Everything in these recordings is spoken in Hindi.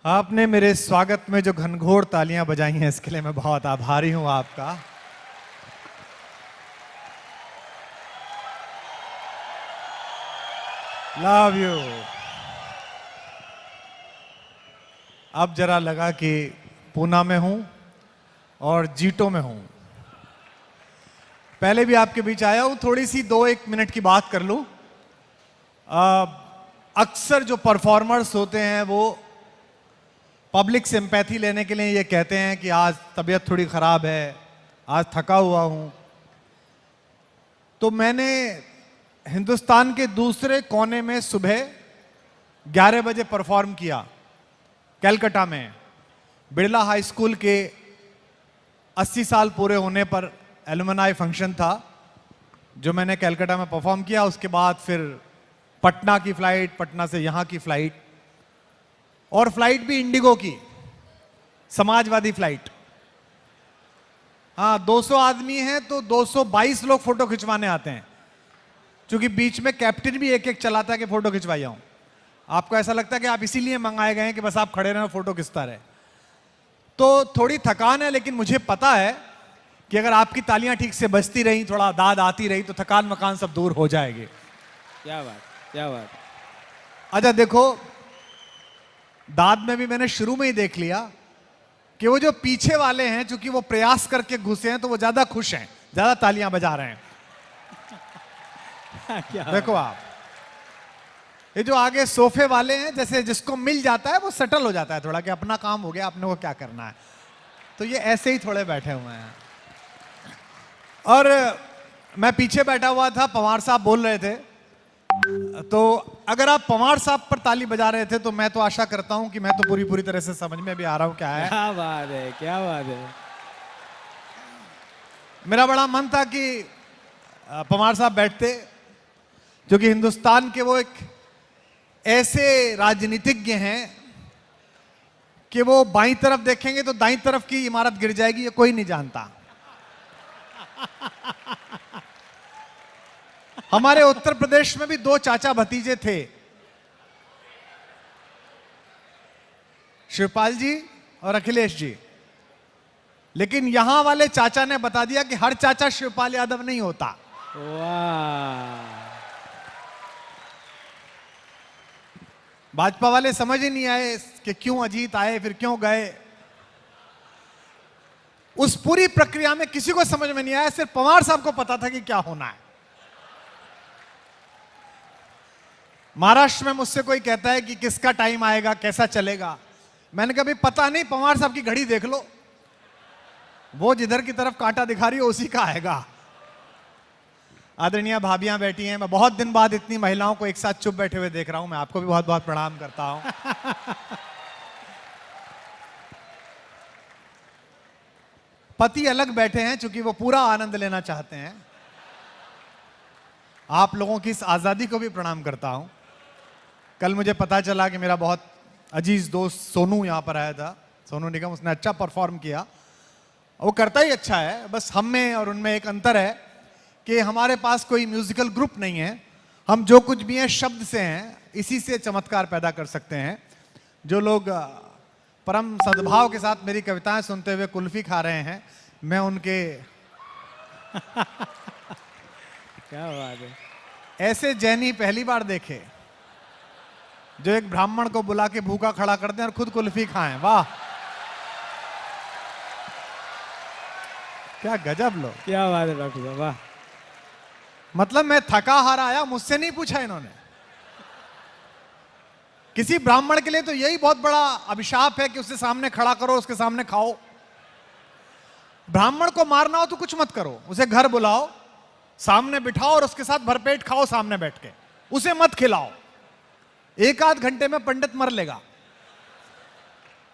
आपने मेरे स्वागत में जो घनघोर तालियां बजाई हैं इसके लिए मैं बहुत आभारी हूं आपका। Love you. अब जरा लगा कि पूना में हूं और जीटो में हूं। पहले भी आपके बीच आया हूं, थोड़ी सी 2-1 मिनट की बात कर लूं। अक्सर जो परफॉर्मर्स होते हैं वो पब्लिक सिंपैथी लेने के लिए ये कहते हैं कि आज तबीयत थोड़ी ख़राब है, आज थका हुआ हूं। तो मैंने हिंदुस्तान के दूसरे कोने में सुबह 11 बजे परफॉर्म किया कलकत्ता में। बिरला हाई स्कूल के 80 साल पूरे होने पर एलुमनाई फंक्शन था जो मैंने कलकत्ता में परफॉर्म किया। उसके बाद फिर पटना की फ्लाइट, पटना से यहाँ की फ्लाइट, और फ्लाइट भी इंडिगो की, समाजवादी फ्लाइट। हाँ, 200 आदमी हैं तो 222 लोग फोटो खिंचवाने आते हैं, क्योंकि बीच में कैप्टन भी एक एक चलाता है कि फोटो खिंचवाई आऊं। आपको ऐसा लगता है कि आप इसीलिए मंगाए गए हैं कि बस आप खड़े रहे फोटो खिंचता रहे। तो थोड़ी थकान है, लेकिन मुझे पता है कि अगर आपकी तालियां ठीक से बजती रही, थोड़ा दाद आती रही, तो थकान मकान सब दूर हो जाएगी। क्या बात, क्या बात। अच्छा देखो, दाद में भी मैंने शुरू में ही देख लिया कि वो जो पीछे वाले हैं, चूंकि वो प्रयास करके घुसे हैं तो वो ज्यादा खुश हैं, ज्यादा तालियां बजा रहे हैं। देखो आप, ये जो आगे सोफे वाले हैं, जैसे जिसको मिल जाता है वो सेटल हो जाता है थोड़ा कि अपना काम हो गया, अपने को क्या करना है। तो ये ऐसे ही थोड़े बैठे हुए हैं। और मैं पीछे बैठा हुआ था, पवार साहब बोल रहे थे, तो अगर आप पवार साहब पर ताली बजा रहे थे तो मैं तो आशा करता हूं कि मैं तो पूरी तरह से समझ में भी आ रहा हूं क्या है। क्या बात है, क्या बात है। मेरा बड़ा मन था कि पवार साहब बैठते, क्योंकि हिंदुस्तान के वो एक ऐसे राजनीतिज्ञ हैं कि वो बाईं तरफ देखेंगे तो दाईं तरफ की इमारत गिर जाएगी, ये कोई नहीं जानता। हमारे उत्तर प्रदेश में भी 2 चाचा भतीजे थे, शिवपाल जी और अखिलेश जी। लेकिन यहां वाले चाचा ने बता दिया कि हर चाचा शिवपाल यादव नहीं होता। वाह। भाजपा वाले समझ ही नहीं आए कि क्यों अजीत आए फिर क्यों गए। उस पूरी प्रक्रिया में किसी को समझ में नहीं आया, सिर्फ पवार साहब को पता था कि क्या होना है। महाराष्ट्र में मुझसे कोई कहता है कि किसका टाइम आएगा, कैसा चलेगा। मैंने कहा भाई पता नहीं, पवार साहब की घड़ी देख लो, वो जिधर की तरफ कांटा दिखा रही है उसी का आएगा। आदरणीय भाभियां बैठी हैं, मैं बहुत दिन बाद इतनी महिलाओं को एक साथ चुप बैठे हुए देख रहा हूं। मैं आपको भी बहुत बहुत प्रणाम करता हूं। पति अलग बैठे हैं क्योंकि वो पूरा आनंद लेना चाहते हैं। आप लोगों की इस आजादी को भी प्रणाम करता हूं। कल मुझे पता चला कि मेरा बहुत अजीज दोस्त सोनू यहां पर आया था, सोनू निगम। उसने अच्छा परफॉर्म किया, वो करता ही अच्छा है, बस हम में और उनमें एक अंतर है कि हमारे पास कोई म्यूजिकल ग्रुप नहीं है। हम जो कुछ भी हैं शब्द से हैं, इसी से चमत्कार पैदा कर सकते हैं। जो लोग परम सद्भाव के साथ मेरी कविताएं सुनते हुए कुल्फी खा रहे हैं, मैं उनके क्या बात है। ऐसे जैनी पहली बार देखे जो एक ब्राह्मण को बुला के भूखा खड़ा कर दें और खुद कुल्फी खाएं। वाह, क्या गजब लोग। क्या बात है डॉक्टर साहब, वाह। मतलब मैं थका हारा आया, मुझसे नहीं पूछा इन्होंने। किसी ब्राह्मण के लिए तो यही बहुत बड़ा अभिशाप है कि उसके सामने खड़ा करो, उसके सामने खाओ। ब्राह्मण को मारना हो तो कुछ मत करो, उसे घर बुलाओ, सामने बिठाओ और उसके साथ भरपेट खाओ सामने बैठ के। उसे मत खिलाओ, 1-8 घंटे में पंडित मर लेगा।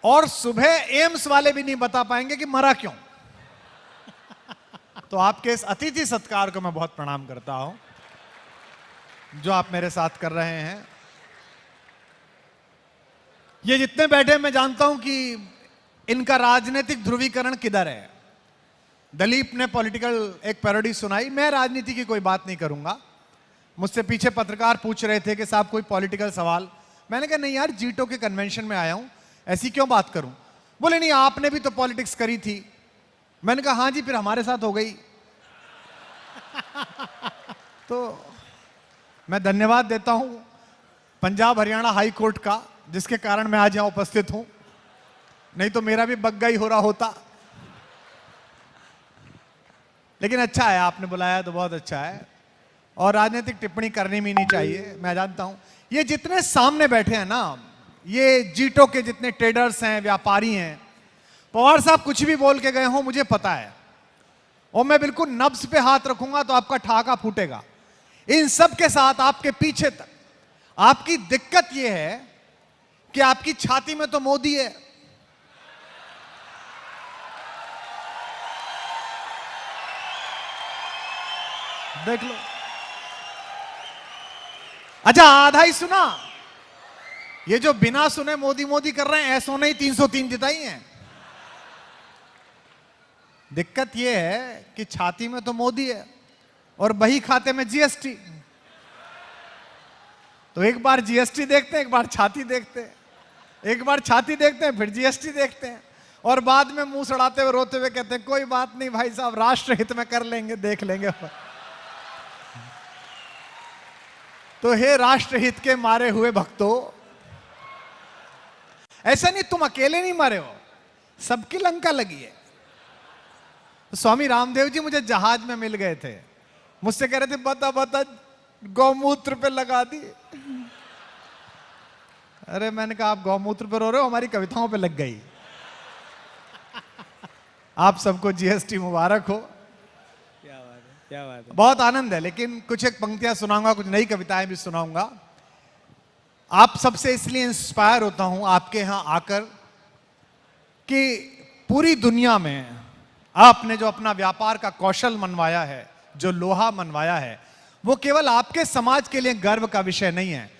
और सुबह एम्स वाले भी नहीं बता पाएंगे कि मरा क्यों। तो आपके इस अतिथि सत्कार को मैं बहुत प्रणाम करता हूं जो आप मेरे साथ कर रहे हैं। ये जितने बैठे मैं जानता हूं कि इनका राजनीतिक ध्रुवीकरण किधर है। दलीप ने पॉलिटिकल एक पैरोडी सुनाई, मैं राजनीति की कोई बात नहीं करूंगा। मुझसे पीछे पत्रकार पूछ रहे थे कि साहब कोई पॉलिटिकल सवाल। मैंने कहा नहीं यार, जीटो के कन्वेंशन में आया हूं, ऐसी क्यों बात करूं? बोले नहीं, आपने भी तो पॉलिटिक्स करी थी। मैंने कहा हाँ जी, फिर हमारे साथ हो गई। तो मैं धन्यवाद देता हूं पंजाब हरियाणा हाई कोर्ट का, जिसके कारण मैं आज यहां उपस्थित हूं, नहीं तो मेरा भी बग्गा ही हो रहा होता। लेकिन अच्छा है, आपने बुलाया तो बहुत अच्छा है। और राजनीतिक टिप्पणी करनी भी नहीं चाहिए। मैं जानता हूं ये जितने सामने बैठे हैं ना, ये जीटो के जितने ट्रेडर्स हैं, व्यापारी हैं, पवार साहब कुछ भी बोल के गए हो मुझे पता है, और मैं बिल्कुल नब्ज पे हाथ रखूंगा तो आपका ठहाका फूटेगा। इन सब के साथ आपके पीछे तक आपकी दिक्कत यह है कि आपकी छाती में तो मोदी है। देख लो। अच्छा, आधा ही सुना। ये जो बिना सुने मोदी मोदी कर रहे हैं, ऐसों ने ही 303 जिताई हैं। दिक्कत यह है कि छाती में तो मोदी है और बही खाते में जीएसटी। तो एक बार जीएसटी देखते हैं, एक बार छाती देखते हैं, एक बार छाती देखते हैं, फिर जीएसटी देखते हैं, और बाद में मुंह सड़ाते हुए रोते हुए कहते हैं कोई बात नहीं भाई साहब, राष्ट्र हित में कर लेंगे, देख लेंगे। तो हे राष्ट्रहित के मारे हुए भक्तों, ऐसा नहीं तुम अकेले नहीं मरे हो, सबकी लंका लगी है। तो स्वामी रामदेव जी मुझे जहाज में मिल गए थे, मुझसे कह रहे थे बता बता गौमूत्र पे लगा दी। अरे मैंने कहा आप गौमूत्र पे रो रहे हो, हमारी कविताओं पे लग गई। आप सबको जीएसटी मुबारक हो। क्या बात है, क्या बात है। बहुत आनंद है। लेकिन कुछ एक पंक्तियां सुनाऊंगा, कुछ नई कविताएं भी सुनाऊंगा। आप सबसे इसलिए इंस्पायर होता हूं आपके यहां आकर कि पूरी दुनिया में आपने जो अपना व्यापार का कौशल मनवाया है, जो लोहा मनवाया है, वो केवल आपके समाज के लिए गर्व का विषय नहीं है,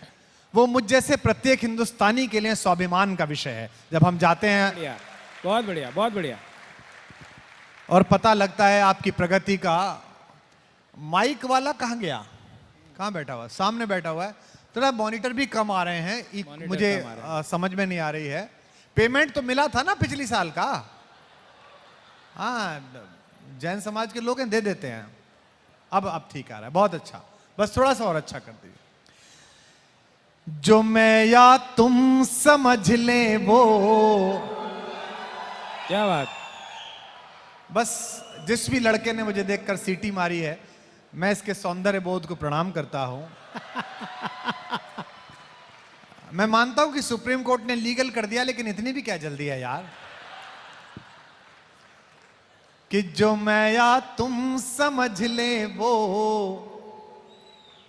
वो मुझ जैसे प्रत्येक हिंदुस्तानी के लिए स्वाभिमान का विषय है। जब हम जाते हैं, बढ़िया, बहुत बढ़िया, बहुत बढ़िया। और पता लगता है आपकी प्रगति का। माइक वाला कहाँ गया? कहाँ बैठा हुआ? सामने बैठा हुआ है। थोड़ा मॉनिटर भी कम आ रहे हैं, मुझे समझ में नहीं आ रही है। पेमेंट तो मिला था ना पिछली साल का? हाँ, जैन समाज के लोग हैं, दे देते हैं। अब ठीक आ रहा है, बहुत अच्छा। बस थोड़ा सा और अच्छा कर दीजिए। जो मैं या तुम समझ ले वो, क्या बात। बस जिस भी लड़के ने मुझे देखकर सीटी मारी है, मैं इसके सौंदर्य बोध को प्रणाम करता हूं। मैं मानता हूं कि सुप्रीम कोर्ट ने लीगल कर दिया, लेकिन इतनी भी क्या जल्दी है यार, कि जो मैं या तुम समझ ले वो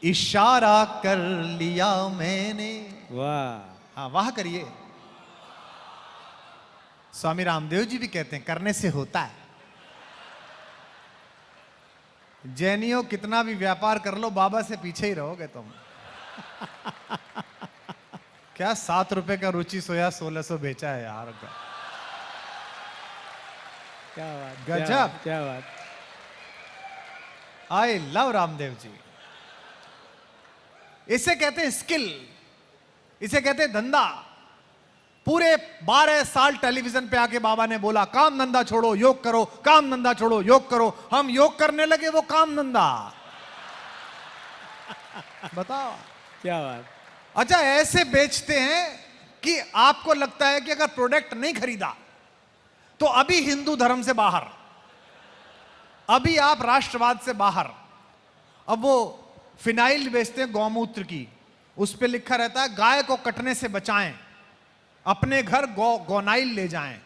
इशारा कर लिया मैंने। वाह, हाँ, वाह करिए। स्वामी रामदेव जी भी कहते हैं करने से होता है। जैनियों कितना भी व्यापार कर लो, बाबा से पीछे ही रहोगे तुम। क्या 7 रुपए का रुचि सोया 1600 बेचा है यार। क्या बात, गजब। क्या बात। I love Ramdev ji. इसे कहते हैं स्किल, इसे कहते हैं धंधा। पूरे 12 साल टेलीविजन पे आके बाबा ने बोला काम धंधा छोड़ो योग करो, काम धंधा छोड़ो योग करो। हम योग करने लगे, वो काम धंधा। बताओ क्या बात। अच्छा, ऐसे बेचते हैं कि आपको लगता है कि अगर प्रोडक्ट नहीं खरीदा तो अभी हिंदू धर्म से बाहर, अभी आप राष्ट्रवाद से बाहर। अब वो फिनाइल बेचते हैं गौमूत्र की, उस पे लिखा रहता है गाय को कटने से बचाएं, अपने घर गौनाइल ले जाएं।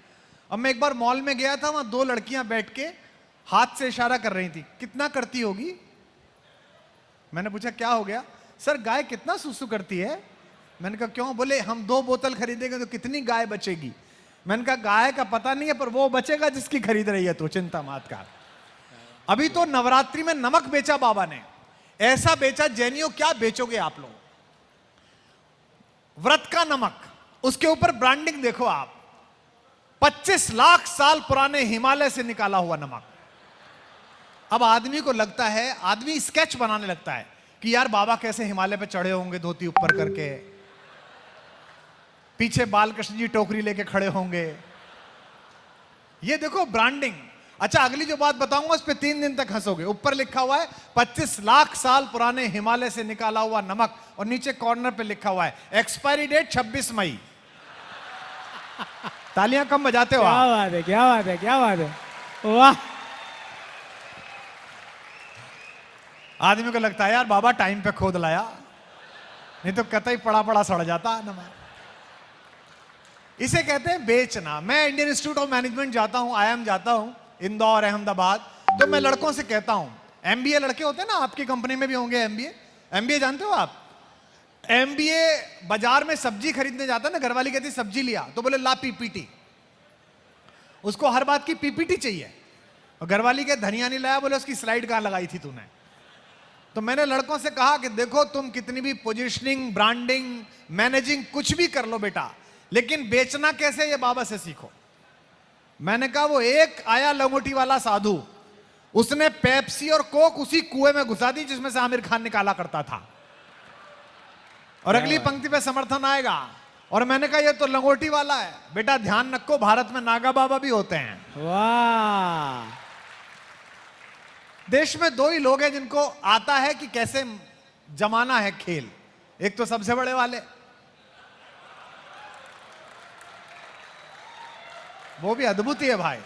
अब मैं एक बार मॉल में गया था, वहां 2 लड़कियां बैठ के हाथ से इशारा कर रही थी। कितना करती होगी? मैंने पूछा क्या हो गया? सर गाय कितना सुसु करती है। मैंने कहा क्यों? बोले हम 2 बोतल खरीदेंगे तो कितनी गाय बचेगी। मैंने कहा गाय का पता नहीं है, पर वो बचेगा जिसकी खरीद रही है, तो चिंता मत कर। अभी तो नवरात्रि में नमक बेचा बाबा ने, ऐसा बेचा। जैनियों क्या बेचोगे आप लोग? व्रत का नमक, उसके ऊपर ब्रांडिंग देखो आप, 25 लाख साल पुराने हिमालय से निकाला हुआ नमक। अब आदमी को लगता है, आदमी स्केच बनाने लगता है कि यार बाबा कैसे हिमालय पे चढ़े होंगे धोती ऊपर करके। पीछे बालकृष्ण जी टोकरी लेके खड़े होंगे। ये देखो ब्रांडिंग। अच्छा, अगली जो बात बताऊंगा उस पे 3 दिन तक हंसोगे। ऊपर लिखा हुआ है 25 लाख साल पुराने हिमालय से निकाला हुआ नमक, और नीचे कॉर्नर पे लिखा हुआ है एक्सपायरी डेट 26 मई। तालियां कम बजाते हो क्या आप। बात है, क्या बात है, क्या बात है, वाह। आदमी को लगता है यार बाबा टाइम पे खोद लाया, नहीं तो कतई पड़ा पड़ा सड़ जाता नमक। इसे कहते हैं बेचना। मैं इंडियन इंस्टीट्यूट ऑफ मैनेजमेंट जाता हूं, आईआईएम जाता हूं, इंदौर, अहमदाबाद, तो मैं लड़कों से कहता हूं, एमबीए लड़के होते हैं ना, आपकी कंपनी में भी होंगे एमबीए। एमबीए जानते हो आप? एमबीए बाजार में सब्जी खरीदने जाता है ना, घरवाली कहती सब्जी लिया, तो बोले ला पीपीटी। उसको हर बात की पीपीटी चाहिए, और घरवाली के धनिया नहीं लाया, बोले उसकी स्लाइड कहां लगाई थी तूने। तो मैंने लड़कों से कहा कि देखो तुम कितनी भी पोजीशनिंग, ब्रांडिंग, मैनेजिंग कुछ भी कर लो बेटा, लेकिन बेचना कैसे ये बाबा से सीखो। मैंने कहा वो एक आया लंगोटी वाला साधु, उसने पेप्सी और कोक उसी कुएं में घुसा दी जिसमें से आमिर खान निकाला करता था। और अगली पंक्ति पे समर्थन आएगा। और मैंने कहा ये तो लंगोटी वाला है बेटा, ध्यान रखो भारत में नागा बाबा भी होते हैं। वाह। देश में 2 ही लोग हैं जिनको आता है कि कैसे जमाना है खेल। एक तो सबसे बड़े वाले, वो भी अद्भुत ही है भाई।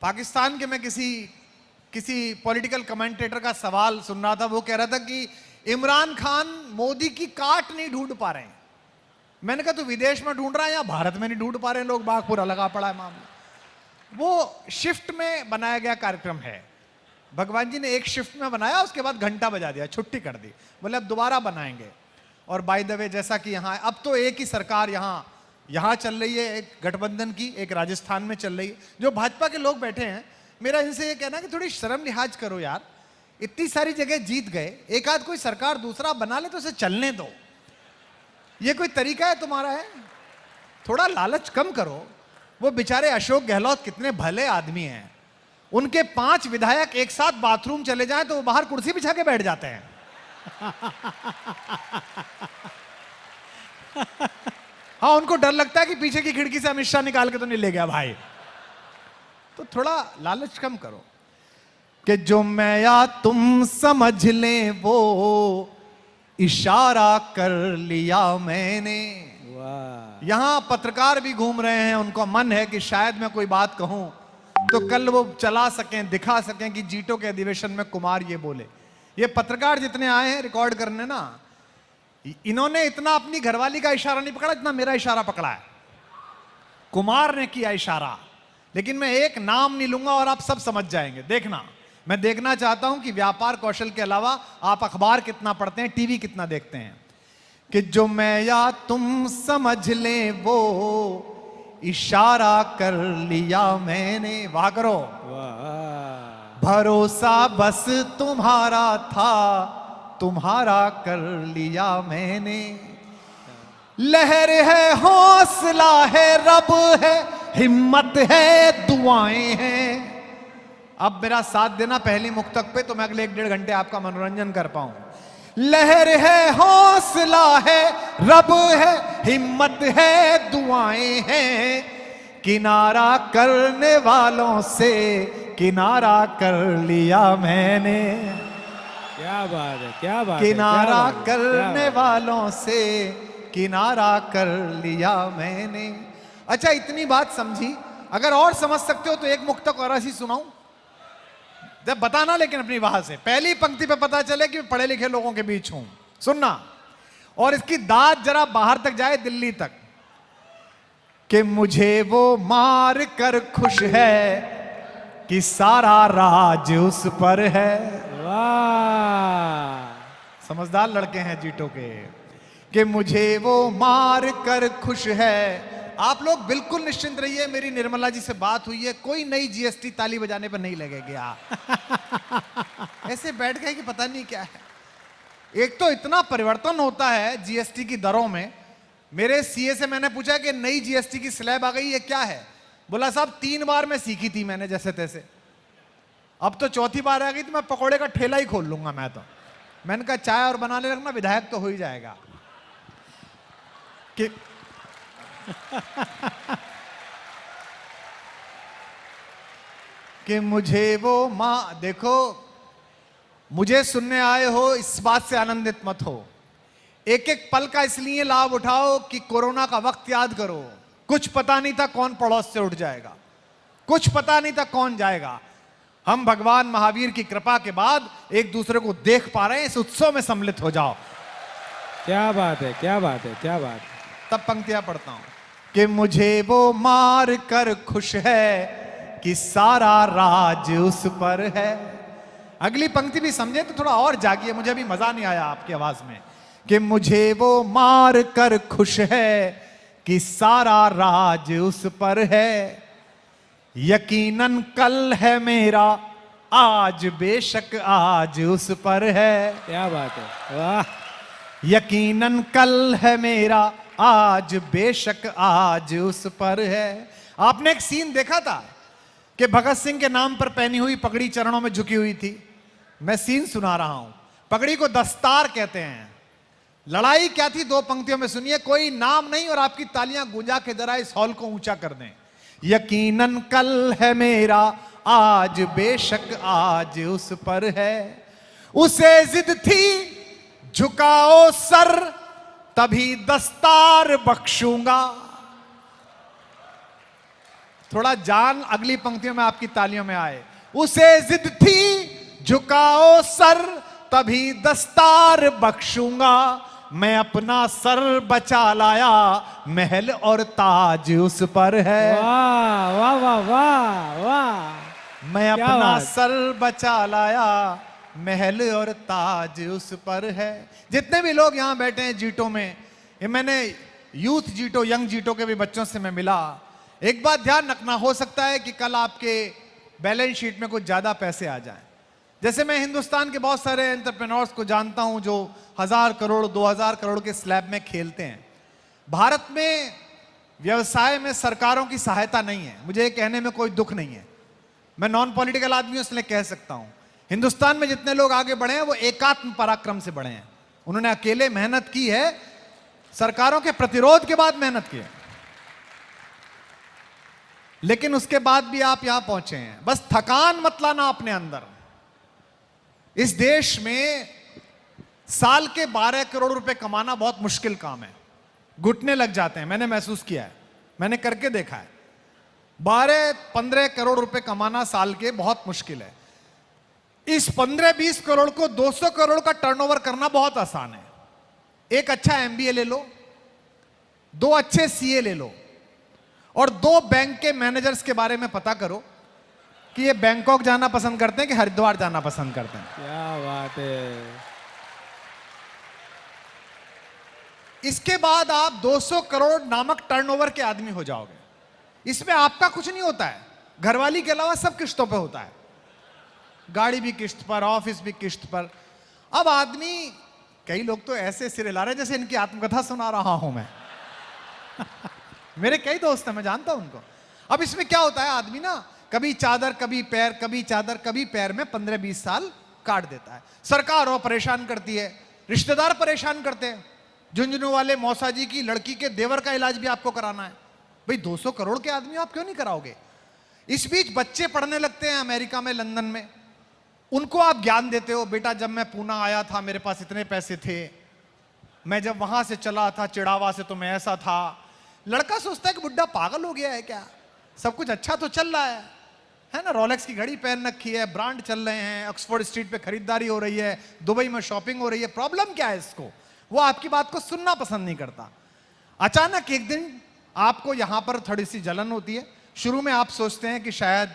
पाकिस्तान के मैं किसी पॉलिटिकल कमेंटेटर का सवाल सुन रहा था, वो कह रहा था कि इमरान खान मोदी की काट नहीं ढूंढ पा रहे हैं। मैंने कहा तू विदेश में ढूंढ रहा है या भारत में नहीं ढूंढ पा रहे हैं लोग, बाग पूरा लगा पड़ा है मामला। वो शिफ्ट में बनाया गया कार्यक्रम है। भगवान जी ने एक शिफ्ट में बनाया, उसके बाद घंटा बजा दिया, छुट्टी कर दी, बोले अब दोबारा बनाएंगे। और बाय द वे जैसा कि यहाँ अब तो एक ही सरकार यहाँ चल रही है, एक गठबंधन की, एक राजस्थान में चल रही है। जो भाजपा के लोग बैठे हैं, मेरा इनसे ये कहना है कि थोड़ी शर्म लिहाज करो यार, इतनी सारी जगह जीत गए, एक आध कोई सरकार दूसरा बना ले तो उसे चलने दो। ये कोई तरीका है तुम्हारा? है थोड़ा लालच कम करो। वो बेचारे अशोक गहलोत कितने भले आदमी हैं, उनके 5 विधायक एक साथ बाथरूम चले जाएं तो वो बाहर कुर्सी बिछा के बैठ जाते हैं। हाँ, उनको डर लगता है कि पीछे की खिड़की से अमित शाह निकाल के तो नहीं ले गया भाई। तो थोड़ा लालच कम करो कि जो मैं या तुम समझ लें वो इशारा कर लिया मैंने। वाह। यहां पत्रकार भी घूम रहे हैं, उनको मन है कि शायद मैं कोई बात कहूं तो कल वो चला सकें, दिखा सकें कि जीटो के अधिवेशन में कुमार ये बोले। ये पत्रकार जितने आए हैं रिकॉर्ड करने ना, इन्होंने इतना अपनी घरवाली का इशारा नहीं पकड़ा जितना मेरा इशारा पकड़ा है। कुमार ने किया इशारा, लेकिन मैं एक नाम नहीं लूंगा और आप सब समझ जाएंगे, देखना। मैं देखना चाहता हूं कि व्यापार कौशल के अलावा आप अखबार कितना पढ़ते हैं, टीवी कितना देखते हैं। कि जो मैं या तुम समझ लें वो इशारा कर लिया मैंने। वाह करो। वाह। भरोसा बस तुम्हारा था, तुम्हारा कर लिया मैंने। लहर है, हौसला है, रब है, हिम्मत है, दुआएं हैं। अब मेरा साथ देना पहली मुक्तक पे, तो मैं अगले 1-1.5 घंटे आपका मनोरंजन कर पाऊं। लहर है, हौसला है, रब है, हिम्मत है, दुआएं हैं। किनारा करने वालों से किनारा कर लिया मैंने। क्या बात है, क्या बात है, किनारा क्या बात है, करने क्या बात वालों से किनारा कर लिया मैंने। अच्छा, इतनी बात समझी? अगर और समझ सकते हो तो एक मुक्तक और ऐसी सुनाऊं, जब बताना, लेकिन अपनी वहां से पहली पंक्ति पे पता चले कि पढ़े लिखे लोगों के बीच हूं। सुनना, और इसकी दाद जरा बाहर तक जाए, दिल्ली तक। कि मुझे वो मार कर खुश है कि सारा राज उस पर है। वाह। समझदार लड़के हैं जीटो के। कि मुझे वो मार कर खुश है। आप लोग बिल्कुल निश्चिंत रहिए, मेरी निर्मला जी से बात हुई है, कोई नई जीएसटी ताली बजाने पर नहीं लगेगा। ऐसे बैठ गए कि पता नहीं क्या है। एक तो इतना परिवर्तन होता है जीएसटी की दरों में। मेरे सीए से मैंने पूछा कि नई जीएसटी की स्लैब आ गई, ये क्या है? बोला साहब 3 बार में सीखी थी मैंने जैसे तैसे, अब तो 4थी बार आ गई, तो मैं पकौड़े का ठेला ही खोल लूंगा मैं तो। मैंने कहा चाय और बनाने लगना, विधायक तो हो ही जाएगा। कि कि मुझे वो मां, देखो मुझे सुनने आए हो इस बात से आनंदित मत हो, एक एक पल का इसलिए लाभ उठाओ कि कोरोना का वक्त याद करो। कुछ पता नहीं था कौन पड़ोस से उठ जाएगा, कुछ पता नहीं था कौन जाएगा। हम भगवान महावीर की कृपा के बाद एक दूसरे को देख पा रहे हैं, इस उत्सव में सम्मिलित हो जाओ। क्या बात है, क्या बात है, क्या बात है। तब पंक्तियां पढ़ता हूं कि मुझे वो मार कर खुश है कि सारा राज उस पर है। अगली पंक्ति भी समझे तो थोड़ा और जागिए, मुझे अभी मजा नहीं आया आपकी आवाज में। कि मुझे वो मार कर खुश है कि सारा राज उस पर है, यकीनन कल है मेरा आज बेशक आज उस पर है। क्या बात है, वाह। यकीनन कल है मेरा आज बेशक आज उस पर है। आपने एक सीन देखा था कि भगत सिंह के नाम पर पहनी हुई पगड़ी चरणों में झुकी हुई थी। मैं सीन सुना रहा हूं। पगड़ी को दस्तार कहते हैं। लड़ाई क्या थी, दो पंक्तियों में सुनिए, कोई नाम नहीं और आपकी तालियां गूंजा के जरा इस हॉल को ऊंचा कर दें। यकीनन कल है मेरा आज बेशक आज उस पर है, उसे जिद थी झुकाओ सर तभी दस्तार बख्शूंगा। थोड़ा जान अगली पंक्तियों में आपकी तालियों में आए। उसे जिद थी झुकाओ सर तभी दस्तार बख्शूंगा, मैं अपना सर बचा लाया महल और ताज उस पर है। वाह वाह वाह वाह वाह। मैं क्या अपना बात। सर बचा लाया महल और ताज उस पर है। जितने भी लोग यहां बैठे हैं जीटों में, ये मैंने यूथ जीटो यंग जीटो के भी बच्चों से मैं मिला। एक बात ध्यान रखना, हो सकता है कि कल आपके बैलेंस शीट में कुछ ज्यादा पैसे आ जाएं। जैसे मैं हिंदुस्तान के बहुत सारे एंटरप्रेन्योर्स को जानता हूं जो 1000 करोड़ 2000 करोड़ के स्लैब में खेलते हैं। भारत में व्यवसाय में सरकारों की सहायता नहीं है, मुझे ये कहने में कोई दुख नहीं है। मैं नॉन पॉलिटिकल आदमी हूं इसलिए कह सकता हूं। हिंदुस्तान में जितने लोग आगे बढ़े हैं वो एकात्म पराक्रम से बढ़े हैं। उन्होंने अकेले मेहनत की है, सरकारों के प्रतिरोध के बाद मेहनत की है, लेकिन उसके बाद भी आप यहां पहुंचे हैं। बस थकान मत लाना अपने अंदर। इस देश में साल के 12 करोड़ रुपए कमाना बहुत मुश्किल काम है, घुटने लग जाते हैं। मैंने महसूस किया है, मैंने करके देखा है। 12-15 करोड़ रुपए कमाना साल के बहुत मुश्किल है। इस 15-20 करोड़ को 200 करोड़ का टर्नओवर करना बहुत आसान है। एक अच्छा एमबीए ले लो, 2 अच्छे सीए ले लो और 2 बैंक के मैनेजर्स के बारे में पता करो कि ये बैंकॉक जाना पसंद करते हैं कि हरिद्वार जाना पसंद करते हैं। क्या बात है। इसके बाद आप 200 करोड़ नामक टर्नओवर के आदमी हो जाओगे। इसमें आपका कुछ नहीं होता है, घरवाली के अलावा सब किश्तों पे होता है। गाड़ी भी किश्त पर, ऑफिस भी किश्त पर। अब आदमी, कई लोग तो ऐसे सिर हिला रहे हैं जैसे इनकी आत्मकथा सुना रहा हूं मैं। मेरे कई दोस्त हैं, मैं जानता हूं उनको। अब इसमें क्या होता है, आदमी ना कभी चादर कभी पैर, कभी चादर कभी पैर में 15-20 साल काट देता है। सरकार और परेशान करती है, रिश्तेदार परेशान करते हैं। झुंझुनू वाले मौसा जी की लड़की के देवर का इलाज भी आपको कराना है। भाई 200 करोड़ के आदमी आप क्यों नहीं कराओगे? इस बीच बच्चे पढ़ने लगते हैं अमेरिका में, लंदन में। उनको आप ज्ञान देते हो, बेटा जब मैं पूना आया था मेरे पास इतने पैसे थे, मैं जब वहां से चला था चिड़ावा से तो मैं ऐसा था। लड़का सोचता है कि बुड्ढा पागल हो गया है क्या, सब कुछ अच्छा तो चल रहा है ना। रोलेक्स की घड़ी पहन रखी है, ब्रांड चल रहे हैं, ऑक्सफोर्ड स्ट्रीट पे खरीदारी हो रही है, दुबई में शॉपिंग हो रही है। प्रॉब्लम क्या है इसको? वो आपकी बात को सुनना पसंद नहीं करता। अचानक एक दिन आपको यहां पर थोड़ी सी जलन होती है। शुरू में आप सोचते हैं कि शायद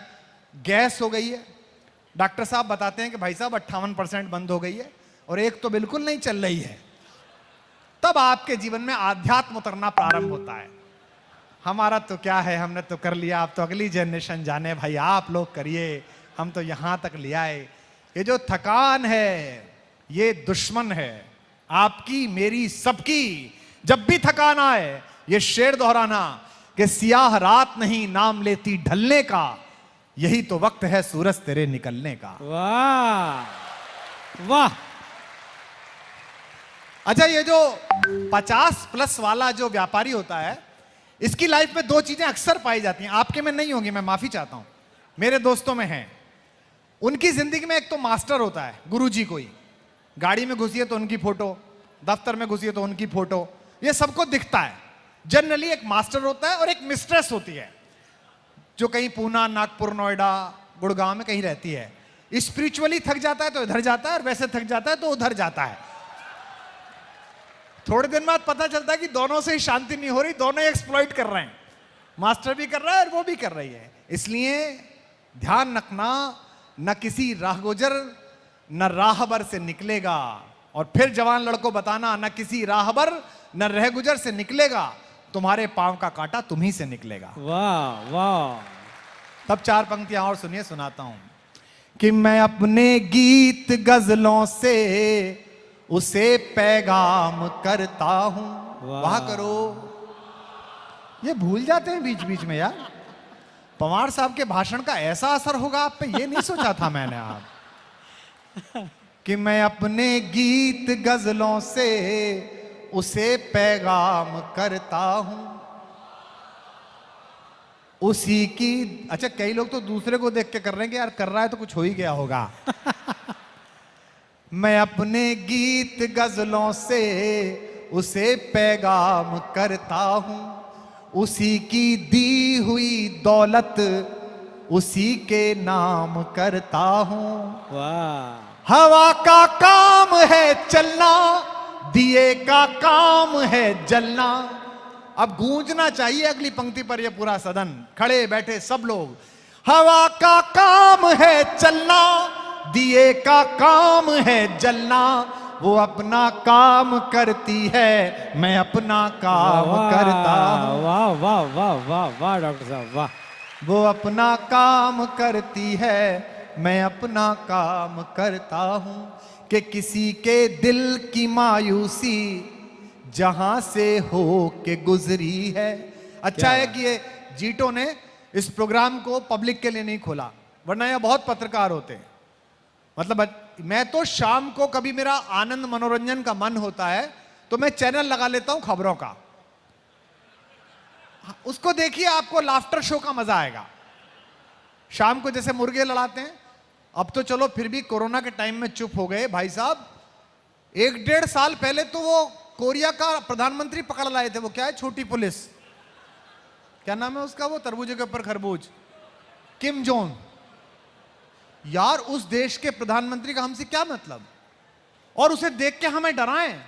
गैस हो गई है। डॉक्टर साहब बताते हैं कि भाई साहब 58% बंद हो गई है और एक तो बिल्कुल नहीं चल रही है। तब आपके जीवन में आध्यात्म उतरना प्रारंभ होता है। हमारा तो क्या है, हमने तो कर लिया, आप तो अगली जनरेशन जाने, भाई आप लोग करिए, हम तो यहां तक ले आए। ये जो थकान है ये दुश्मन है आपकी, मेरी, सबकी। जब भी थकान आए ये शेर दोहराना कि सियाह रात नहीं नाम लेती ढलने का, यही तो वक्त है सूरज तेरे निकलने का। वाह वाह। अच्छा, ये जो 50+ वाला जो व्यापारी होता है, इसकी लाइफ में दो चीजें अक्सर पाई जाती हैं, आपके में नहीं होंगी, मैं माफी चाहता हूं, मेरे दोस्तों में हैं। उनकी जिंदगी में एक तो मास्टर होता है, गुरुजी कोई, गाड़ी में घुसिए तो उनकी फोटो, दफ्तर में घुसिए तो उनकी फोटो, ये सबको दिखता है। जनरली एक मास्टर होता है और एक मिस्ट्रेस होती है, जो कहीं पूना, नागपुर, नोएडा, गुड़गांव में कहीं रहती है। स्पिरिचुअली थक जाता है तो इधर जाता है, और वैसे थक जाता है तो उधर जाता है। थोड़े दिन बाद पता चलता है कि दोनों से ही शांति नहीं हो रही, दोनों ही एक्सप्लॉइट कर रहे हैं, मास्टर भी कर रहा है और वो भी कर रही है। इसलिए ध्यान रखना, न किसी राहगुजर न राहबर से निकलेगा, और फिर जवान लड़कों बताना, न किसी राहबर न रहगुजर से निकलेगा, तुम्हारे पांव का कांटा तुम्ही से निकलेगा। वाह वाह। तब 4 पंक्तियां और सुनिए, सुनाता हूं कि मैं अपने गीत गजलों से उसे पैगाम करता हूं। वाह करो, ये भूल जाते हैं बीच बीच में यार। पवार साहब के भाषण का ऐसा असर होगा आप पे, ये नहीं सोचा था मैंने। आप कि मैं अपने गीत गजलों से उसे पैगाम करता हूं, उसी की। अच्छा, कई लोग तो दूसरे को देख के कर रहे हैं कि यार कर रहा है तो कुछ हो ही गया होगा। मैं अपने गीत गजलों से उसे पैगाम करता हूं, उसी की दी हुई दौलत उसी के नाम करता हूं। वाह। हवा का काम है चलना, दिए का काम है जलना। अब गूंजना चाहिए अगली पंक्ति पर ये पूरा सदन, खड़े बैठे सब लोग। हवा का काम है चलना, दिए का काम है जलना। वो अपना काम करती है, मैं अपना काम करता हूं। वाह वाह वाह वाह वाह डॉक्टर साहब वाह। वो अपना काम करती है, मैं अपना काम करता हूं। कि किसी के दिल की मायूसी जहां से हो के गुजरी है। अच्छा है कि ये जीटो ने इस प्रोग्राम को पब्लिक के लिए नहीं खोला, वरना यह बहुत पत्रकार होते हैं। मतलब मैं तो शाम को कभी मेरा आनंद मनोरंजन का मन होता है तो मैं चैनल लगा लेता हूं खबरों का, उसको देखिए, आपको लाफ्टर शो का मजा आएगा। शाम को जैसे मुर्गे लड़ाते हैं, अब तो चलो फिर भी कोरोना के टाइम में चुप हो गए भाई साहब। 1-1.5 साल पहले तो वो कोरिया का प्रधानमंत्री पकड़ लाए थे, वो क्या है, छोटी पुलिस, क्या नाम है उसका, वो तरबूजे के ऊपर खरबूज, किम जोंग। यार उस देश के प्रधानमंत्री का हमसे क्या मतलब, और उसे देख के हमें डराएं,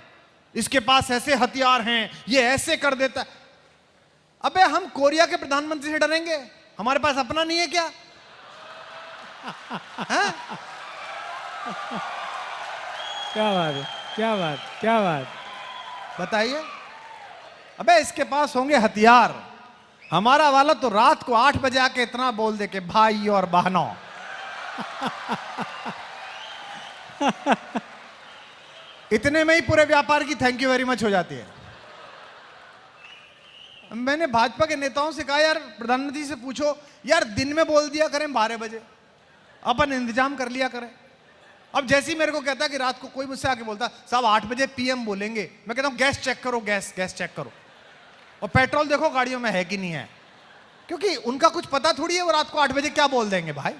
इसके पास ऐसे हथियार हैं, ये ऐसे कर देता है। अबे हम कोरिया के प्रधानमंत्री से डरेंगे, हमारे पास अपना नहीं है क्या? क्या बात है, क्या बात, क्या बात। बताइए। अबे इसके पास होंगे हथियार, हमारा वाला तो रात को 8 बजे आके इतना बोल दे कि भाई और बहनों। इतने में ही पूरे व्यापार की थैंक यू वेरी मच हो जाती है। मैंने भाजपा के नेताओं से कहा, यार प्रधानमंत्री से पूछो यार, दिन में बोल दिया करें 12 बजे, अपन इंतजाम कर लिया करें। अब जैसे ही मेरे को कहता है कि रात को कोई मुझसे आके बोलता, साहब 8 बजे PM बोलेंगे, मैं कहता हूं गैस चेक करो, गैस चेक करो, और पेट्रोल देखो गाड़ियों में है कि नहीं है, क्योंकि उनका कुछ पता थोड़ी है वो रात को 8 बजे क्या बोल देंगे भाई।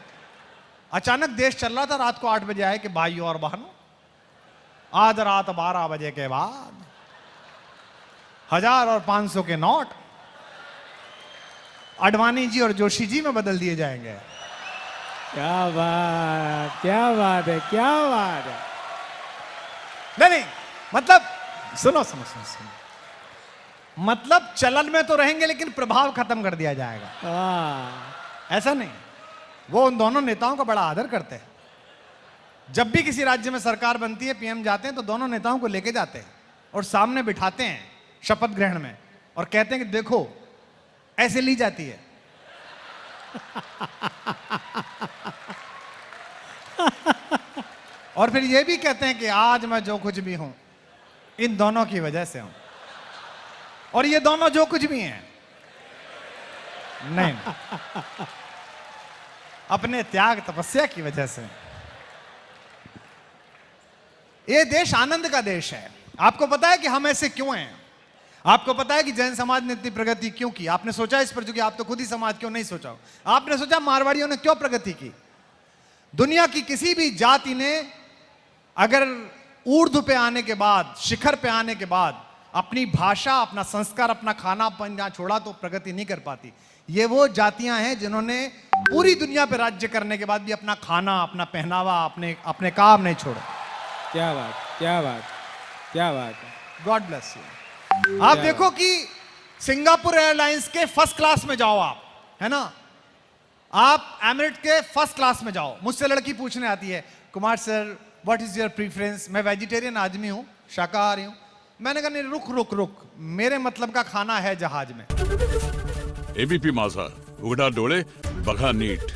अचानक देश चल रहा था, रात को 8 बजे आए कि भाई और बहनों, आज रात 12 बजे के बाद 1000 और 500 के नोट अडवाणी जी और जोशी जी में बदल दिए जाएंगे। क्या बात, क्या बात है, क्या बात है। नहीं, मतलब सुनो, मतलब चलन में तो रहेंगे लेकिन प्रभाव खत्म कर दिया जाएगा। वाह। ऐसा नहीं, वो उन दोनों नेताओं का बड़ा आदर करते हैं। जब भी किसी राज्य में सरकार बनती है, PM जाते हैं तो दोनों नेताओं को लेके जाते हैं और सामने बिठाते हैं शपथ ग्रहण में, और कहते हैं कि देखो ऐसे ली जाती है। और फिर ये भी कहते हैं कि आज मैं जो कुछ भी हूं इन दोनों की वजह से हूं, और ये दोनों जो कुछ भी हैं नहीं, अपने त्याग तपस्या की वजह से। ये देश आनंद का देश है। आपको पता है कि हम ऐसे क्यों हैं? आपको पता है कि जैन समाज ने इतनी प्रगति क्यों की? आपने सोचा इस पर? जो कि आप तो खुद ही समाज क्यों नहीं सोचा? आपने सोचा मारवाड़ियों ने क्यों प्रगति की? दुनिया की किसी भी जाति ने अगर ऊर्ध्व पे आने के बाद, शिखर पे आने के बाद अपनी भाषा, अपना संस्कार, अपना खाना पीना छोड़ा तो प्रगति नहीं कर पाती। ये वो जातियां हैं जिन्होंने पूरी दुनिया पे राज्य करने के बाद भी अपना खाना, अपना पहनावा, अपने काम नहीं छोड़ा। क्या बात, क्या बात, क्या बात है। God bless you. आप देखो कि सिंगापुर एयरलाइंस के फर्स्ट क्लास में जाओ आप, है ना, आप एमिरेट के फर्स्ट क्लास में जाओ, मुझसे लड़की पूछने आती है, Kumar sir what is your preference? मैं वेजिटेरियन आदमी हूं, शाकाहारी हूं। मैंने कहा नहीं, रुक रुक रुक, मेरे मतलब का खाना है जहाज में। एबीपी माझा, उघडा डोळे बघा नीट।